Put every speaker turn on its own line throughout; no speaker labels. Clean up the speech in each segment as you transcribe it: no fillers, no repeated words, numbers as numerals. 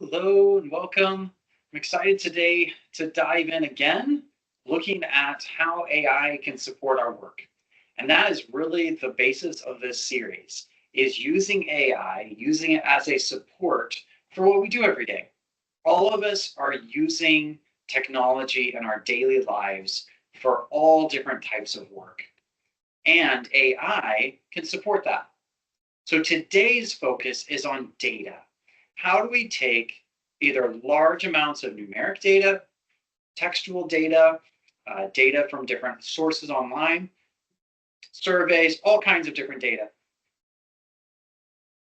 Hello and welcome. I'm excited today to dive in again, looking at how AI can support our work. And that is really the basis of this series, is using AI, using it as a support for what we do every day. All of us are using technology in our daily lives for all different types of work. And AI can support that. So today's focus is on data. How do we take either large amounts of numeric data, textual data, data from different sources online, surveys, all kinds of different data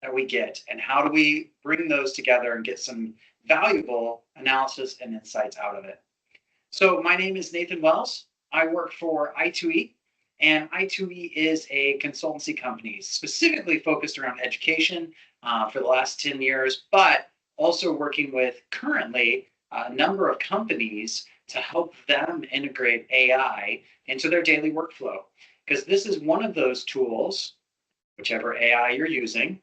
that we get, and how do we bring those together and get some valuable analysis and insights out of it? So my name is Nathan Wells. I work for i2e, and i2e is a consultancy company specifically focused around education for the last 10 years, but also working with currently a number of companies to help them integrate AI into their daily workflow. Because this is one of those tools, whichever AI you're using,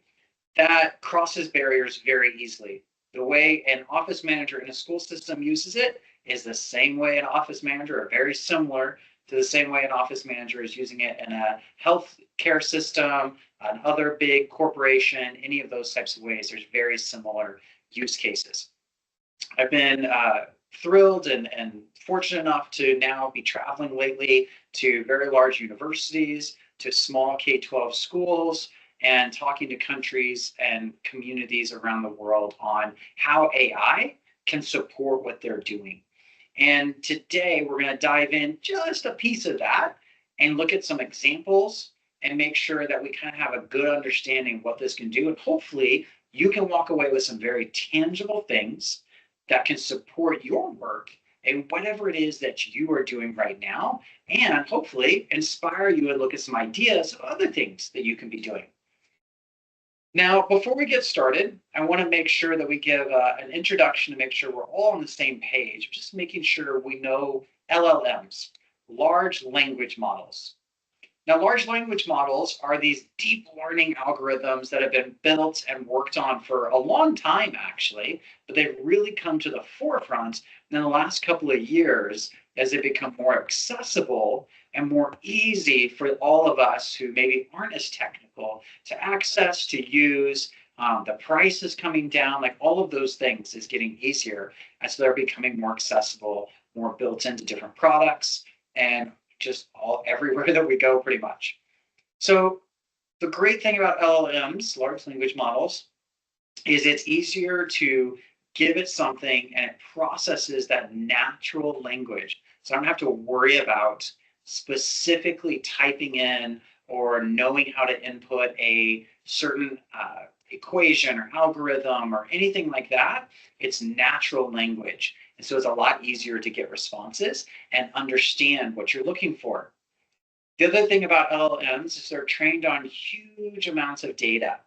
that crosses barriers very easily. The way an office manager in a school system uses it is the same way an office manager, or very similar to the same way an office manager is using it in a health care system, another big corporation, any of those types of ways. There's very similar use cases. I've been thrilled and fortunate enough to now be traveling lately to very large universities, to small K-12 schools, and talking to countries and communities around the world on how AI can support what they're doing. And today we're going to dive in just a piece of that and look at some examples and make sure that we kind of have a good understanding of what this can do. And hopefully you can walk away with some very tangible things that can support your work and whatever it is that you are doing right now, and hopefully inspire you and look at some ideas of other things that you can be doing. Now, before we get started, I want to make sure that we give an introduction to make sure we're all on the same page, just making sure we know LLMs, large language models. Now, large language models are these deep learning algorithms that have been built and worked on for a long time, actually, but they've really come to the forefront in the last couple of years as they become more accessible and more easy for all of us who maybe aren't as technical to access, to use. The price is coming down, like all of those things is getting easier as they're becoming more accessible, more built into different products, and just all everywhere that we go pretty much. So the great thing about LLMs, large language models, is it's easier to give it something and it processes that natural language. So I don't have to worry about specifically typing in or knowing how to input a certain equation or algorithm or anything like that. It's natural language. And so it's a lot easier to get responses and understand what you're looking for. The other thing about LLMs is they're trained on huge amounts of data.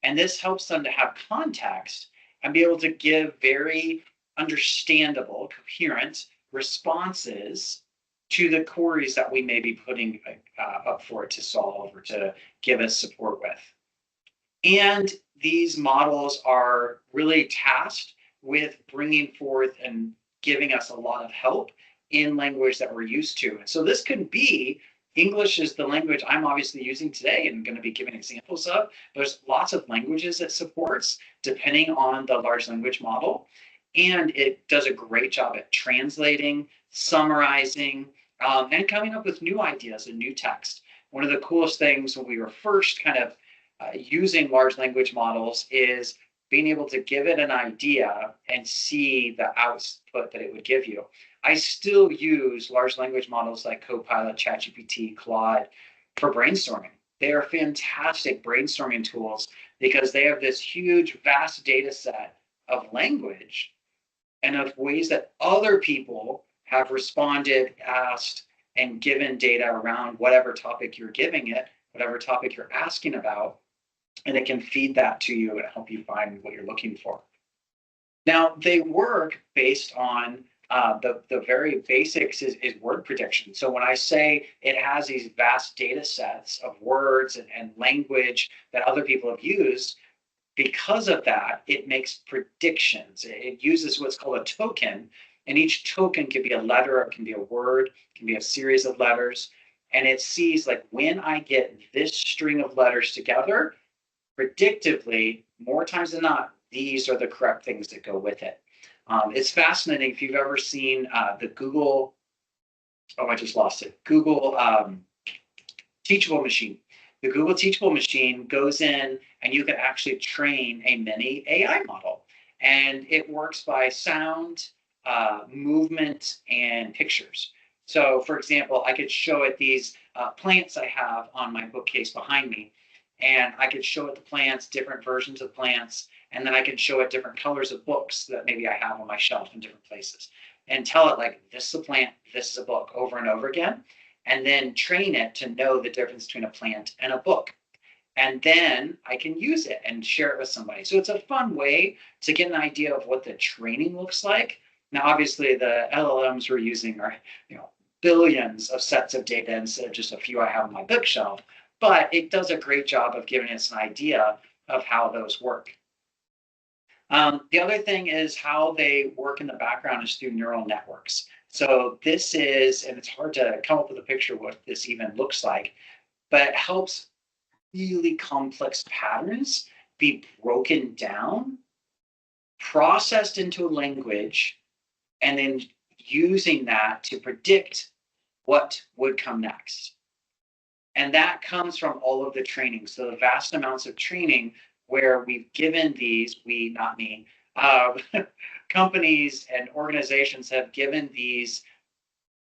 And this helps them to have context and be able to give very understandable, coherent responses to the queries that we may be putting up for it to solve or to give us support with. And these models are really tasked with bringing forth and giving us a lot of help in language that we're used to. And so this could be English is the language I'm obviously using today and going to be giving examples of. There's lots of languages it supports depending on the large language model. And it does a great job at translating, summarizing, and coming up with new ideas and new text. One of the coolest things when we were first kind of using large language models is being able to give it an idea and see the output that it would give you. I still use large language models like Copilot, ChatGPT, Claude for brainstorming. They are fantastic brainstorming tools because they have this huge, vast data set of language and of ways that other people have responded, asked, and given data around whatever topic you're giving it, whatever topic you're asking about, and it can feed that to you and help you find what you're looking for. Now, they work based on the very basics is word prediction. So when I say it has these vast data sets of words and language that other people have used, Because of that, it makes predictions. It uses what's called a token, and each token can be a letter, it can be a word, it can be a series of letters. And it sees like when I get this string of letters together, predictively, more times than not, these are the correct things that go with it. It's fascinating if you've ever seen the Google, oh, I just lost it, Google Teachable Machine. The Google Teachable Machine goes in and you can actually train a mini AI model. And it works by sound, movement, and pictures. So, for example, I could show it these plants I have on my bookcase behind me. And I could show it the plants, different versions of plants, and then I can show it different colors of books that maybe I have on my shelf in different places. And tell it, like, this is a plant, this is a book, over and over again, and then train it to know the difference between a plant and a book. And then I can use it and share it with somebody. So it's a fun way to get an idea of what the training looks like. Now, obviously, the LLMs we're using are, billions of sets of data instead of just a few I have on my bookshelf. But it does a great job of giving us an idea of how those work. The other thing is how they work in the background is through neural networks. So this is, and it's hard to come up with a picture of what this even looks like, but it helps really complex patterns be broken down, processed into a language, and then using that to predict what would come next. And that comes from all of the training. So the vast amounts of training where we've given these, we, not me, companies and organizations have given these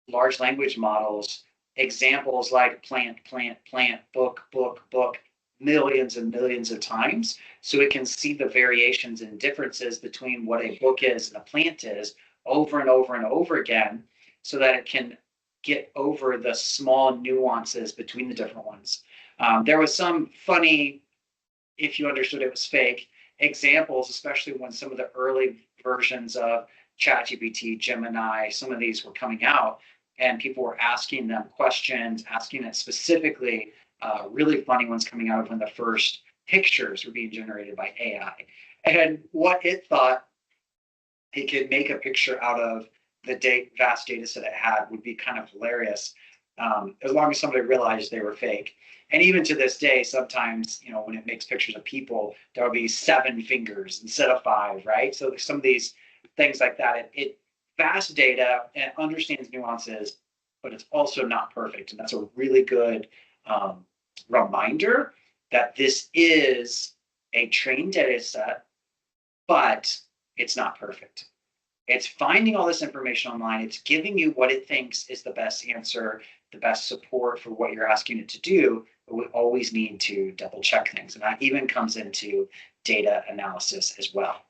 large language models examples like plant, plant, plant, book, book, book, millions and millions of times. So it can see the variations and differences between what a book is and a plant is over and over and over again, so that it can get over the small nuances between the different ones. There was some funny, if you understood it was fake, examples, especially when some of the early versions of ChatGPT, Gemini, some of these were coming out, and people were asking them questions, asking it specifically, really funny ones coming out of when the first pictures were being generated by AI. And what it thought it could make a picture out of the vast data set it had would be kind of hilarious, as long as somebody realized they were fake. And even to this day, sometimes, when it makes pictures of people, there will be 7 fingers instead of 5, right? So some of these things like that, it vast data and understands nuances, but it's also not perfect. And that's a really good reminder that this is a trained data set, but it's not perfect. It's finding all this information online. It's giving you what it thinks is the best answer, the best support for what you're asking it to do. But we always need to double check things. And that even comes into data analysis as well.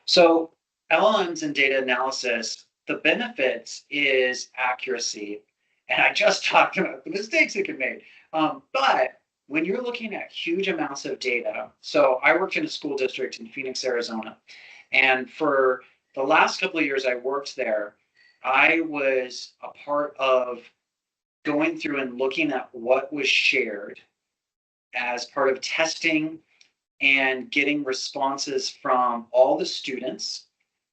So LLMs and data analysis, the benefits is accuracy. And I just talked about the mistakes it can make. But when you're looking at huge amounts of data, so I worked in a school district in Phoenix, Arizona. And for the last couple of years I worked there, I was a part of going through and looking at what was shared as part of testing and getting responses from all the students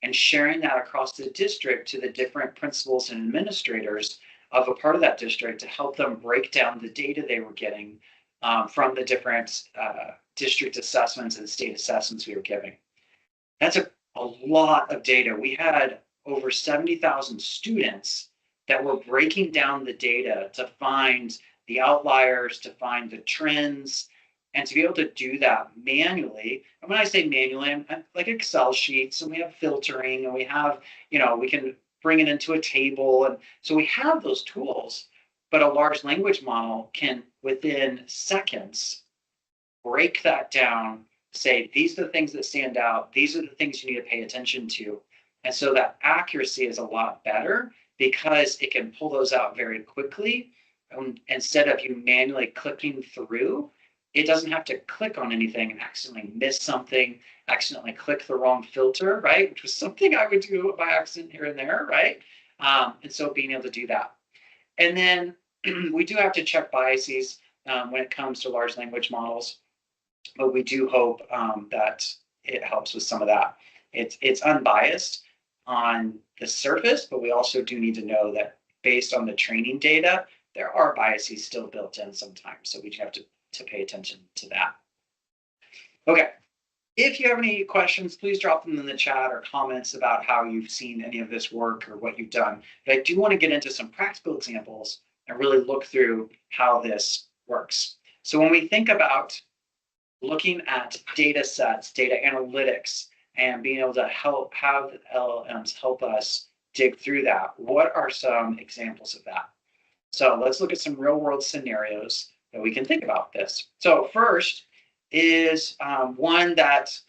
and sharing that across the district to the different principals and administrators of a part of that district to help them break down the data they were getting from the different district assessments and state assessments we were giving. That's a lot of data. We had over 70,000 students that were breaking down the data to find the outliers, to find the trends, and to be able to do that manually. And when I say manually, I'm like Excel sheets, and we have filtering, and we have, we can bring it into a table. And so we have those tools, but a large language model can, within seconds, break that down, say, these are the things that stand out, these are the things you need to pay attention to. And so that accuracy is a lot better because it can pull those out very quickly. Instead of you manually clicking through, it doesn't have to click on anything and accidentally miss something, accidentally click the wrong filter, right? Which was something I would do by accident here and there, right? And so being able to do that. And then we do have to check biases when it comes to large language models. but we do hope that it helps with some of that. It's unbiased on the surface, but we also do need to know that based on the training data, there are biases still built in sometimes. So we do have to pay attention to that. Okay. If you have any questions, please drop them in the chat or comments about how you've seen any of this work or what you've done. But I do want to get into some practical examples and really look through how this works. So when we think about looking at data sets, data analytics, and being able to have LLMs help us dig through that, what are some examples of that? So let's look at some real world scenarios that we can think about this. So first is one that,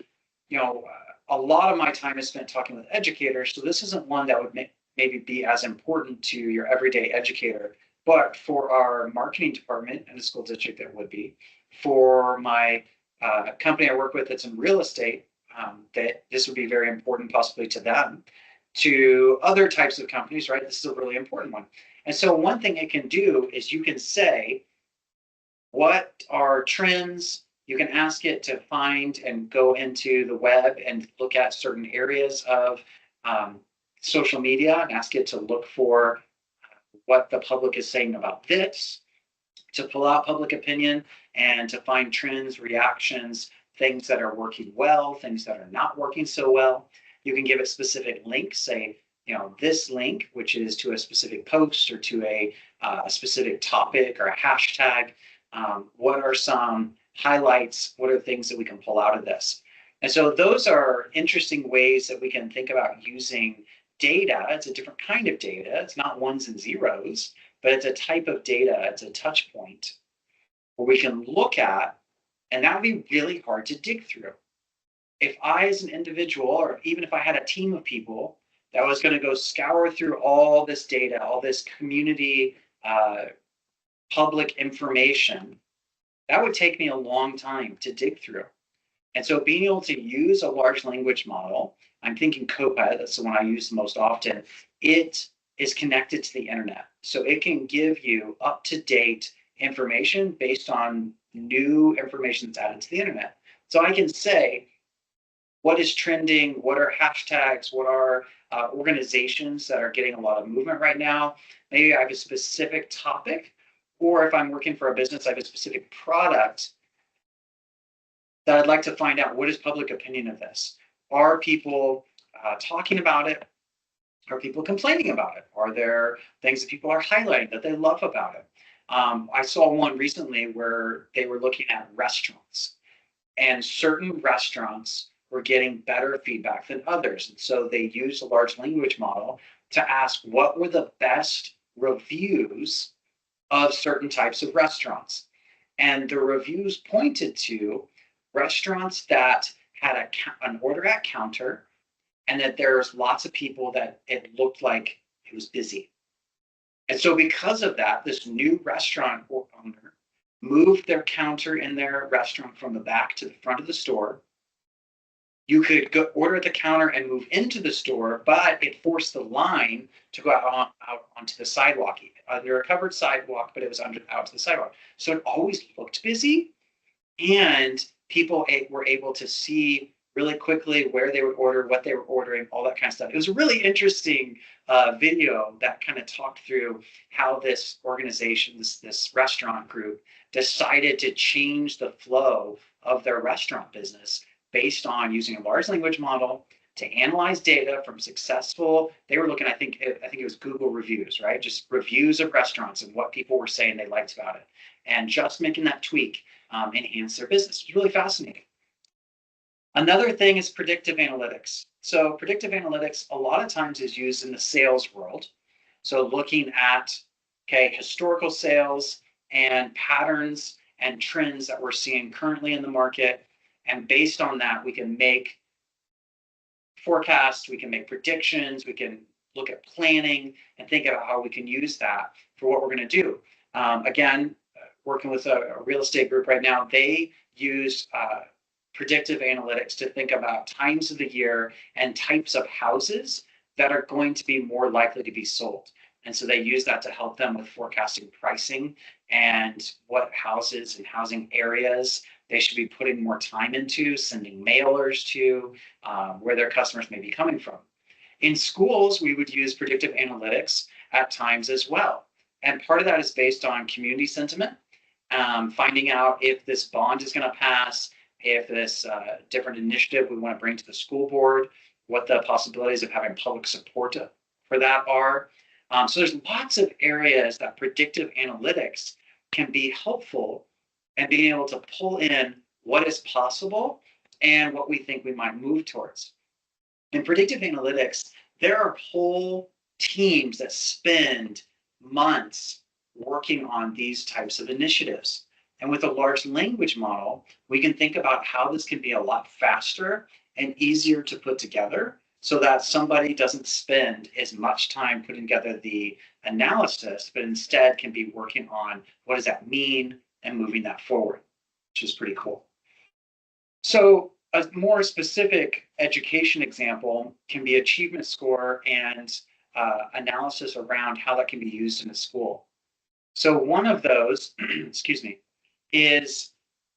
a lot of my time is spent talking with educators. So this isn't one that would maybe be as important to your everyday educator, but for our marketing department in the school district, it would be. For my company I work with that's in real estate, that this would be very important possibly to them. To other types of companies, right? This is a really important one. And so one thing it can do is you can say, what are trends? You can ask it to find and go into the web and look at certain areas of social media and ask it to look for what the public is saying about this, to pull out public opinion and to find trends, reactions, things that are working well, things that are not working so well. You can give it specific links, say, this link, which is to a specific post or to a specific topic or a hashtag. What are some highlights? What are things that we can pull out of this? And so those are interesting ways that we can think about using data. It's a different kind of data. It's not ones and zeros, but it's a type of data. It's a touch point where we can look at, and that would be really hard to dig through. If I, as an individual, or even if I had a team of people that was going to go scour through all this data, all this community public information, that would take me a long time to dig through. And so being able to use a large language model, I'm thinking Copilot, that's the one I use the most often, it is connected to the internet. So it can give you up-to-date information based on new information that's added to the internet. So I can say, what is trending? What are hashtags? What are organizations that are getting a lot of movement right now? Maybe I have a specific topic, or if I'm working for a business, I have a specific product that I'd like to find out, what is public opinion of this? Are people talking about it? Are people complaining about it? Are there things that people are highlighting that they love about it? I saw one recently where they were looking at restaurants, and certain restaurants were getting better feedback than others. And so they used a large language model to ask what were the best reviews of certain types of restaurants. And the reviews pointed to restaurants that had an order at counter, and that there's lots of people that it looked like it was busy. And so because of that, this new restaurant owner moved their counter in their restaurant from the back to the front of the store. You could go order at the counter and move into the store, but it forced the line to go out onto the sidewalk, under a covered sidewalk, but it was out to the sidewalk. So it always looked busy, and people were able to see really quickly where they would order, what they were ordering, all that kind of stuff. It was a really interesting video that kind of talked through how this organization, this restaurant group, decided to change the flow of their restaurant business based on using a large language model to analyze data from successful, they were looking, I think it was Google reviews, right? Just reviews of restaurants and what people were saying they liked about it. And just making that tweak enhance their business. It's really fascinating. Another thing is predictive analytics. So predictive analytics a lot of times is used in the sales world. So looking at, historical sales and patterns and trends that we're seeing currently in the market. And based on that, we can make forecasts, we can make predictions, we can look at planning and think about how we can use that for what we're going to do. Again, working with a real estate group right now, they use predictive analytics to think about times of the year and types of houses that are going to be more likely to be sold. And so they use that to help them with forecasting pricing and what houses and housing areas they should be putting more time into, sending mailers to, where their customers may be coming from. In schools, we would use predictive analytics at times as well. And part of that is based on community sentiment, finding out if this bond is going to pass, if this different initiative we want to bring to the school board, what the possibilities of having public support for that are. So there's lots of areas that predictive analytics can be helpful and being able to pull in what is possible and what we think we might move towards. In predictive analytics, there are whole teams that spend months working on these types of initiatives. And with a large language model, we can think about how this can be a lot faster and easier to put together so that somebody doesn't spend as much time putting together the analysis, but instead can be working on what does that mean and moving that forward, which is pretty cool. So a more specific education example can be achievement score and analysis around how that can be used in a school. So one of those, excuse me, is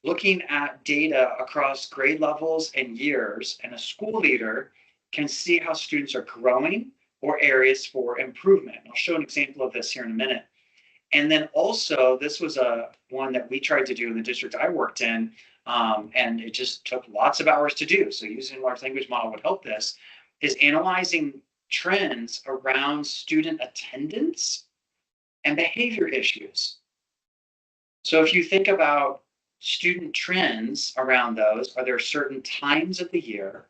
looking at data across grade levels and years, and a school leader can see how students are growing or areas for improvement. I'll show an example of this here in a minute. And then also, this was one that we tried to do in the district I worked in, and it just took lots of hours to do. So using a large language model would help this, is analyzing trends around student attendance and behavior issues. So if you think about student trends around those, are there certain times of the year?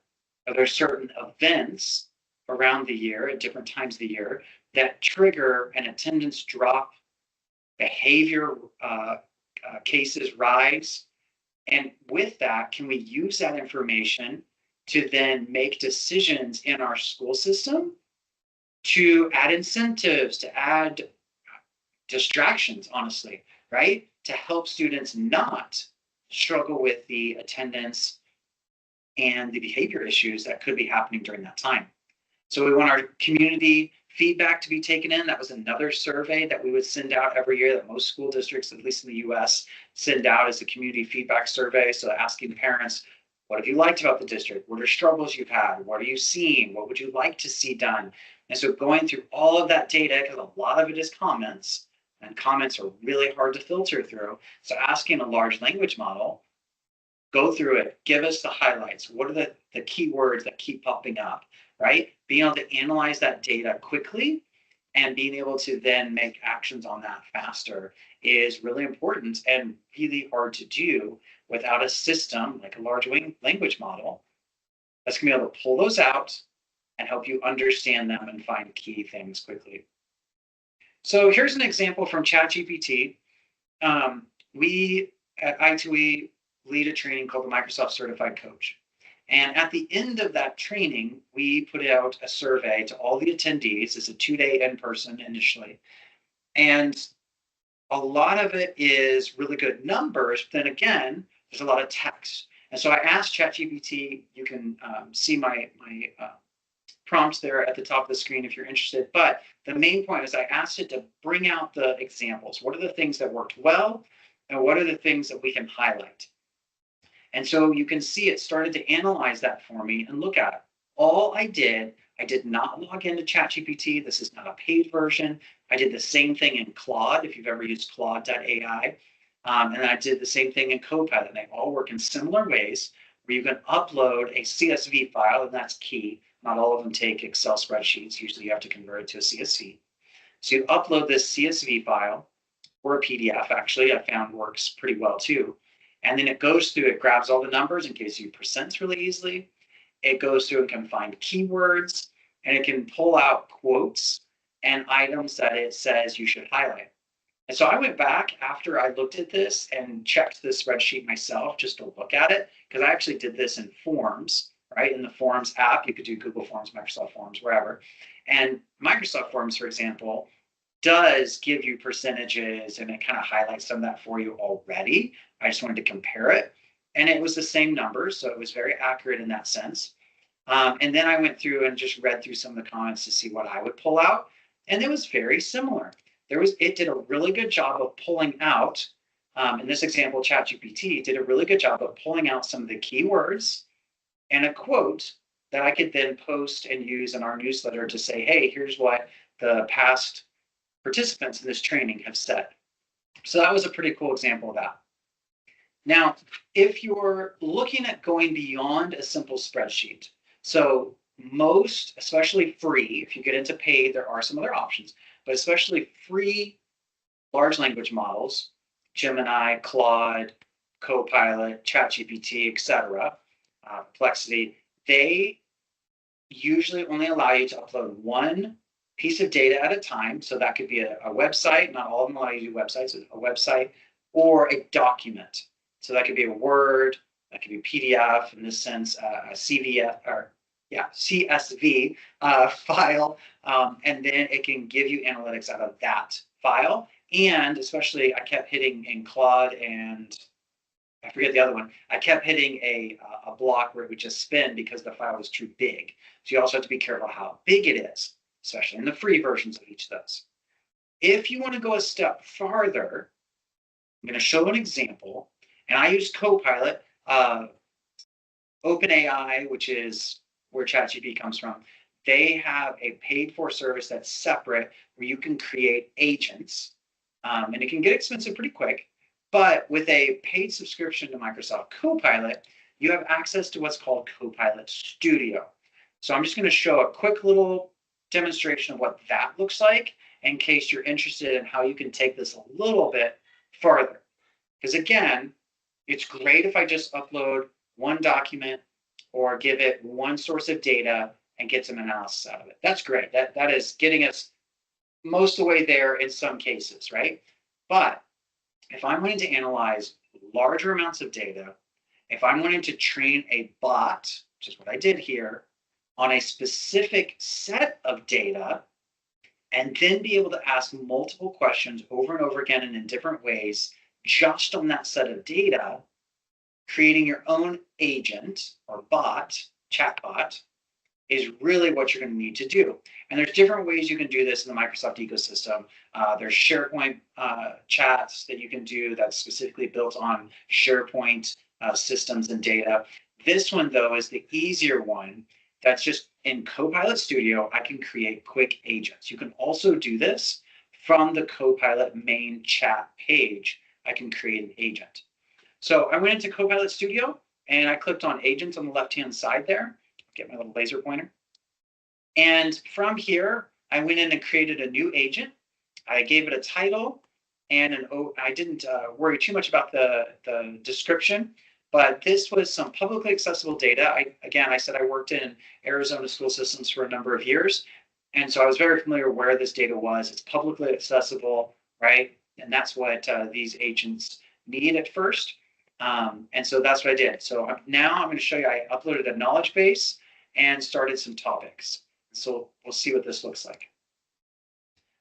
Are there certain events around the year at different times of the year that trigger an attendance drop, behavior cases rise? And with that, can we use that information to then make decisions in our school system to add incentives, to add distractions, honestly, right? To help students not struggle with the attendance and the behavior issues that could be happening during that time. So we want our community feedback to be taken in. That was another survey that we would send out every year that most school districts, at least in the US, send out as a community feedback survey. So asking parents, what have you liked about the district? What are struggles you've had? What are you seeing? What would you like to see done? And so going through all of that data, because a lot of it is comments, and comments are really hard to filter through. So asking a large language model, go through it, give us the highlights. What are the keywords that keep popping up, right? Being able to analyze that data quickly and being able to then make actions on that faster is really important and really hard to do without a system like a large language model that's going to be able to pull those out and help you understand them and find key things quickly. So here's an example from ChatGPT. We at I2E lead a training called the Microsoft Certified Coach. And at the end of that training, we put out a survey to all the attendees. It's a 2-day in-person initially. And a lot of it is really good numbers, but then again, there's a lot of text. And so I asked ChatGPT, you can see my prompts there at the top of the screen if you're interested. But the main point is I asked it to bring out the examples. What are the things that worked well? And what are the things that we can highlight? And so you can see it started to analyze that for me and look at it. All I did not log into ChatGPT. This is not a paid version. I did the same thing in Claude, if you've ever used Claude.ai. And I did the same thing in Copilot. And they all work in similar ways where you can upload a CSV file, and that's key. Not all of them take Excel spreadsheets. Usually you have to convert it to a CSV. So you upload this CSV file, or a PDF, actually, I found works pretty well too. And then it goes through, it grabs all the numbers and gives you percents really easily. It goes through and can find keywords, and it can pull out quotes and items that it says you should highlight. And so I went back after I looked at this and checked the spreadsheet myself just to look at it, because I actually did this in Forms, right? In the Forms app, you could do Google Forms, Microsoft Forms, wherever. And Microsoft Forms, for example, does give you percentages, and it kind of highlights some of that for you already. I just wanted to compare it. And it was the same numbers, so it was very accurate in that sense. And then I went through and just read through some of the comments to see what I would pull out. And it was very similar. it did a really good job of pulling out, in this example, ChatGPT did a really good job of pulling out some of the keywords and a quote that I could then post and use in our newsletter to say, hey, here's what the past participants in this training have said. So that was a pretty cool example of that. Now, if you're looking at going beyond a simple spreadsheet, so most, especially free, if you get into paid, there are some other options, but especially free large language models, Gemini, Claude, Copilot, ChatGPT, etc., Perplexity, they usually only allow you to upload one piece of data at a time. So that could be a website, not all of them allow you to do websites, a website, or a document. So that could be a Word, that could be PDF, in this sense, a CVF, or CSV file, and then it can give you analytics out of that file. And especially, I kept hitting in Claude and I forget the other one. I kept hitting a block where it would just spin because the file was too big. So you also have to be careful how big it is, especially in the free versions of each of those. If you want to go a step farther, I'm going to show an example, and I use Copilot. OpenAI, which is where ChatGPT comes from, they have a paid-for service that's separate where you can create agents, and it can get expensive pretty quick. But with a paid subscription to Microsoft Copilot, you have access to what's called Copilot Studio. So I'm just going to show a quick little demonstration of what that looks like in case you're interested in how you can take this a little bit farther. Because again, it's great if I just upload one document or give it one source of data and get some analysis out of it. That's great. That is getting us most of the way there in some cases, right? But if I'm wanting to analyze larger amounts of data, if I'm wanting to train a bot, which is what I did here, on a specific set of data, and then be able to ask multiple questions over and over again and in different ways, just on that set of data, creating your own agent or bot, chatbot, is really what you're going to need to do. And there's different ways you can do this in the Microsoft ecosystem. There's SharePoint chats that you can do that's specifically built on SharePoint systems and data. This one, though, is the easier one. That's just in Copilot Studio, I can create quick agents. You can also do this from the Copilot main chat page. I can create an agent. So I went into Copilot Studio and I clicked on agents on the left-hand side there. Get my little laser pointer. And from here, I went in and created a new agent. I gave it a title and I didn't worry too much about the description, but this was some publicly accessible data. I said I worked in Arizona school systems for a number of years. And so I was very familiar where this data was. It's publicly accessible, right? And that's what these agents need at first. And so that's what I did. So now I'm going to show you, I uploaded a knowledge base and started some topics. So we'll see what this looks like.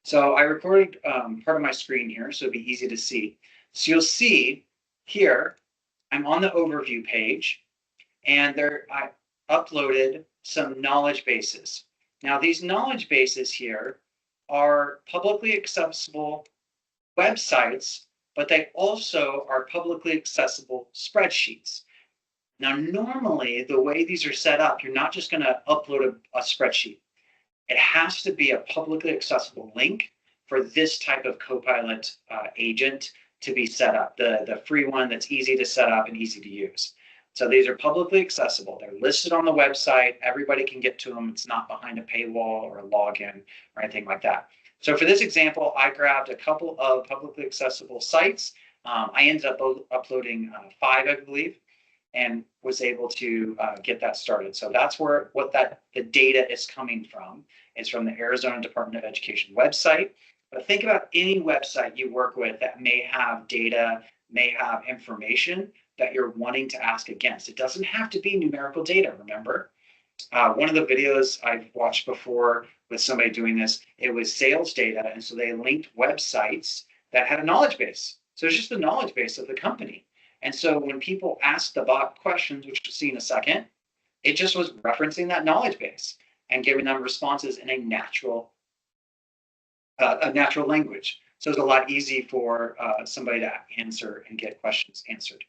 So I recorded part of my screen here, so it'll be easy to see. So you'll see here, I'm on the overview page, and there I uploaded some knowledge bases. Now these knowledge bases here are publicly accessible websites, but they also are publicly accessible spreadsheets. Now, normally, the way these are set up, you're not just going to upload a spreadsheet. It has to be a publicly accessible link for this type of Copilot agent to be set up, the free one that's easy to set up and easy to use. So these are publicly accessible. They're listed on the website. Everybody can get to them. It's not behind a paywall or a login or anything like that. So for this example, I grabbed a couple of publicly accessible sites. I ended up uploading 5, I believe, and was able to get that started. So that's where the data is coming from. It's from the Arizona Department of Education website. But think about any website you work with that may have data, may have information that you're wanting to ask against. It doesn't have to be numerical data, remember? One of the videos I've watched before with somebody doing this, it was sales data. And so they linked websites that had a knowledge base. So it's just the knowledge base of the company. And so when people asked the bot questions, which we'll see in a second, it just was referencing that knowledge base and giving them responses in a natural a natural language. So it's a lot easy for somebody to answer and get questions answered.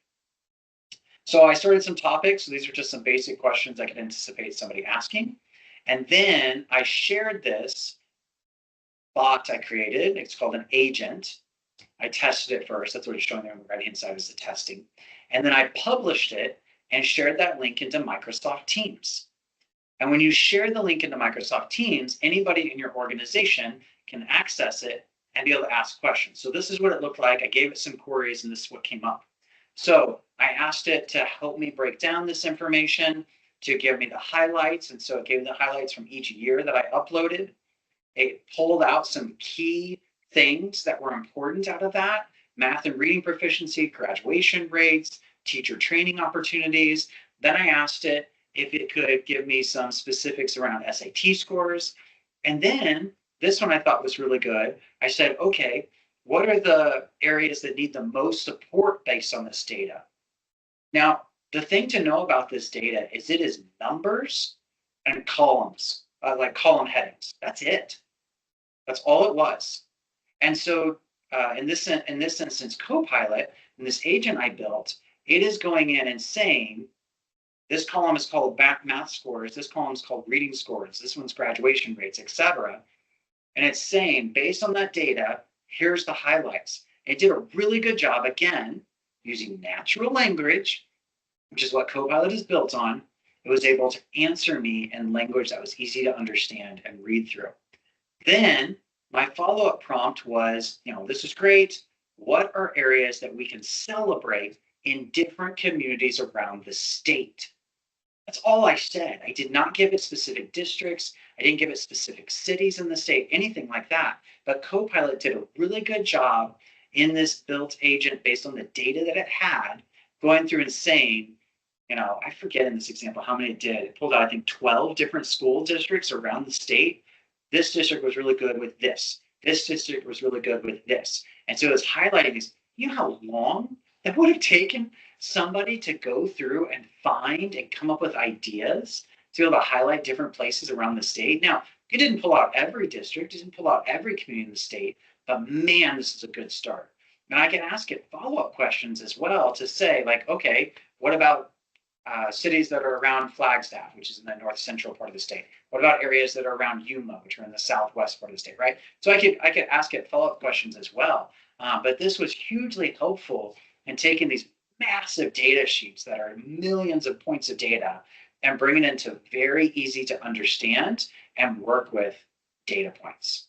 So I started some topics. So these are just some basic questions I could anticipate somebody asking. And then I shared this bot I created. It's called an agent. I tested it first. That's what it's showing there on the right-hand side is the testing. And then I published it and shared that link into Microsoft Teams. And when you share the link into Microsoft Teams, anybody in your organization can access it and be able to ask questions. So this is what it looked like. I gave it some queries and this is what came up. So I asked it to help me break down this information, to give me the highlights. And so it gave me the highlights from each year that I uploaded. It pulled out some key things that were important out of that: math and reading proficiency, graduation rates, teacher training opportunities. Then I asked it if it could give me some specifics around SAT scores. And then this one I thought was really good. I said, okay, what are the areas that need the most support based on this data? Now, the thing to know about this data is it is numbers and columns, like column headings. That's it. That's all it was. And so in this instance, Copilot, and this agent I built, it is going in and saying, this column is called math scores, this column is called reading scores, this one's graduation rates, etc. And it's saying, based on that data, here's the highlights. It did a really good job, again, using natural language, which is what Copilot is built on. It was able to answer me in language that was easy to understand and read through. Then my follow-up prompt was, this is great. What are areas that we can celebrate in different communities around the state? That's all I said. I did not give it specific districts. I didn't give it specific cities in the state, anything like that. But Copilot did a really good job in this built agent based on the data that it had, going through and saying, I forget in this example how many it did. It pulled out, I think, 12 different school districts around the state. This district was really good with this. This district was really good with this. And so it's highlighting this. You know how long that would have taken somebody to go through and find and come up with ideas to be able to highlight different places around the state? Now, it didn't pull out every district, it didn't pull out every community in the state, but man, this is a good start. And I can ask it follow-up questions as well to say, like, okay, what about cities that are around Flagstaff, which is in the north central part of the state? What about areas that are around Yuma, which are in the southwest part of the state, right? So I could ask it follow-up questions as well. But this was hugely helpful in taking these massive data sheets that are millions of points of data and bringing it into very easy to understand and work with data points.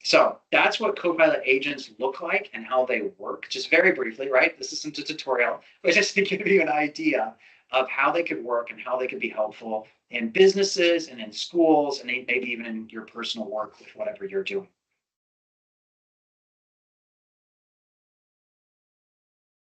So that's what Copilot agents look like and how they work, just very briefly, right? This isn't a tutorial, but just to give you an idea of how they could work and how they could be helpful in businesses and in schools and maybe even in your personal work with whatever you're doing.